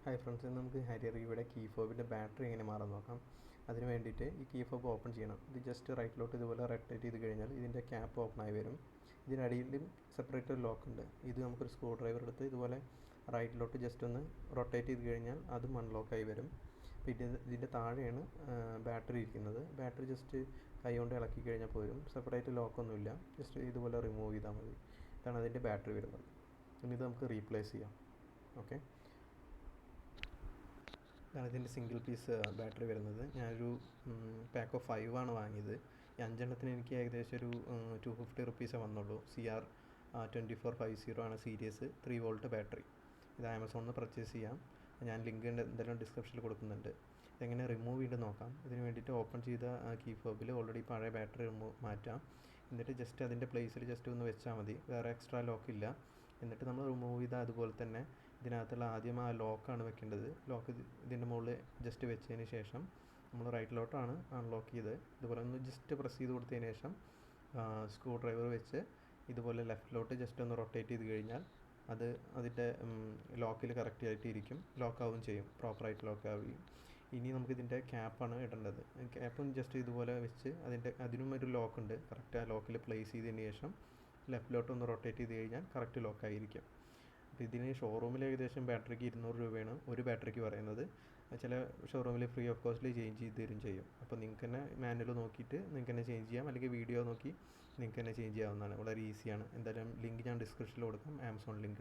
Hi friends, ഇന്ന് നമുക്ക് ഹാരിയറിയുടെ key ഫോബിൻ്റെ battery എങ്ങനെ മാറാൻ നോക്കാം. അതിന് വേണ്ടിയിട്ട് ഈ കീ ഫോബ് ഓപ്പൺ ചെയ്യണം. ഇത് ജസ്റ്റ് റൈറ്റിലോട്ട് ഇതുപോലെ റൊട്ടേറ്റ് ചെയ്ത് കഴിഞ്ഞാൽ ഇതിൻ്റെ ക്യാപ്പ് ഓപ്പൺ ആയി വരും. ഇതിനടിയിലും സെപ്പറേറ്റ് ഒരു ലോക്ക് ഉണ്ട്. ഇത് നമുക്കൊരു സ്ക്രൂ ഡ്രൈവർ എടുത്ത് ഇതുപോലെ റൈറ്റിലോട്ട് ജസ്റ്റ് ഒന്ന് റൊട്ടേറ്റ് ചെയ്ത് കഴിഞ്ഞാൽ അതും അൺലോക്കായി വരും. പിന്നെ ഇതിൻ്റെ താഴെയാണ് ബാറ്ററി ഇരിക്കുന്നത്. ബാറ്ററി ജസ്റ്റ് കൈ കൊണ്ട് ഇളക്കി കഴിഞ്ഞാൽ പോരും. സെപ്പറേറ്റ് ലോക്കൊന്നുമില്ല. ജസ്റ്റ് ഇതുപോലെ റിമൂവ് ചെയ്താൽ മതി. ഇതാണ് അതിൻ്റെ ബാറ്ററി വരുന്നത്. ഇനി ഇത് നമുക്ക് റീപ്ലേസ് ചെയ്യാം. ഓക്കെ, ഇതാണ് ഇതിൻ്റെ സിംഗിൾ പീസ് ബാറ്ററി വരുന്നത്. ഞാനൊരു പാക്ക് ഓഫ് 5 ആണ് വാങ്ങിയത്. ഈ 5 എനിക്ക് ഏകദേശം ഒരു 250 റുപ്പീസേ വന്നുള്ളൂ. CR2450 ആണ് സീരീസ്, 3 വോൾട്ട് ബാറ്ററി. ഇത് ആമസോണിൽ നിന്ന് പർച്ചേസ് ചെയ്യാം. ഞാൻ ലിങ്ക് എന്തായാലും ഡിസ്ക്രിപ്ഷനിൽ കൊടുക്കുന്നുണ്ട്. ഇതെങ്ങനെ റിമൂവ് ചെയ്ത് നോക്കാം. ഇതിന് വേണ്ടിയിട്ട് ഓപ്പൺ ചെയ്ത കീ ഫോബിൽ ഓൾറെഡി പഴയ ബാറ്ററി മാറ്റാം. എന്നിട്ട് ജസ്റ്റ് അതിൻ്റെ പ്ലേസിൽ ജസ്റ്റ് ഒന്ന് വെച്ചാൽ മതി. വേറെ എക്സ്ട്രാ ലോക്കില്ല. എന്നിട്ട് നമ്മൾ റിമൂവ് ചെയ്താൽ അതുപോലെ തന്നെ ഇതിനകത്തുള്ള ആദ്യം ആ ലോക്കാണ് വെക്കേണ്ടത്. ലോക്ക് ഇതിൻ്റെ മുകളിൽ ജസ്റ്റ് വെച്ചതിന് ശേഷം നമ്മൾ റൈറ്റിലോട്ടാണ് അൺലോക്ക് ചെയ്ത് ഇതുപോലെ ഒന്ന് ജസ്റ്റ് പ്രസ് ചെയ്ത് കൊടുത്തതിന് ശേഷം സ്ക്രൂ ഡ്രൈവർ വെച്ച് ഇതുപോലെ ലെഫ്റ്റിലോട്ട് ജസ്റ്റ് ഒന്ന് റൊട്ടേറ്റ് ചെയ്ത് കഴിഞ്ഞാൽ അത് അതിൻ്റെ ലോക്കിൽ കറക്റ്റ് ആയിട്ട് ഇരിക്കും. ലോക്കാവും ചെയ്യും, പ്രോപ്പറായിട്ട് ലോക്കാവുകയും. ഇനി നമുക്കിതിൻ്റെ ക്യാപ്പാണ് ഇടേണ്ടത്. ക്യാപ്പും ജസ്റ്റ് ഇതുപോലെ വെച്ച് അതിനും ഒരു ലോക്കുണ്ട്. കറക്റ്റ് ആ ലോക്കിൽ പ്ലേസ് ചെയ്തതിന് ശേഷം ലെഫ്റ്റിലോട്ടൊന്ന് റൊട്ടേറ്റ് ചെയ്ത് കഴിഞ്ഞാൽ കറക്റ്റ് ലോക്കായിരിക്കും. അപ്പോൾ ഇതിന് ഷോറൂമിൽ ഏകദേശം ബാറ്ററിക്ക് 200 രൂപയാണ് ഒരു ബാറ്ററിക്ക് പറയുന്നത്. ചില ഷോറൂമിൽ ഫ്രീ ഓഫ് കോസ്റ്റിൽ ചേഞ്ച് ചെയ്ത് തരും ചെയ്യും. അപ്പോൾ നിങ്ങൾക്ക് തന്നെ മാനുവൽ നോക്കിയിട്ട് നിങ്ങൾക്ക് തന്നെ ചേഞ്ച് ചെയ്യാം, അല്ലെങ്കിൽ വീഡിയോ നോക്കി നിങ്ങൾക്ക് തന്നെ ചേഞ്ച് ചെയ്യാവുന്നതാണ്. വളരെ ഈസിയാണ്. എന്തായാലും ലിങ്ക് ഞാൻ ഡിസ്ക്രിപ്ഷനിൽ കൊടുക്കാം, ആമസോൺ ലിങ്ക്.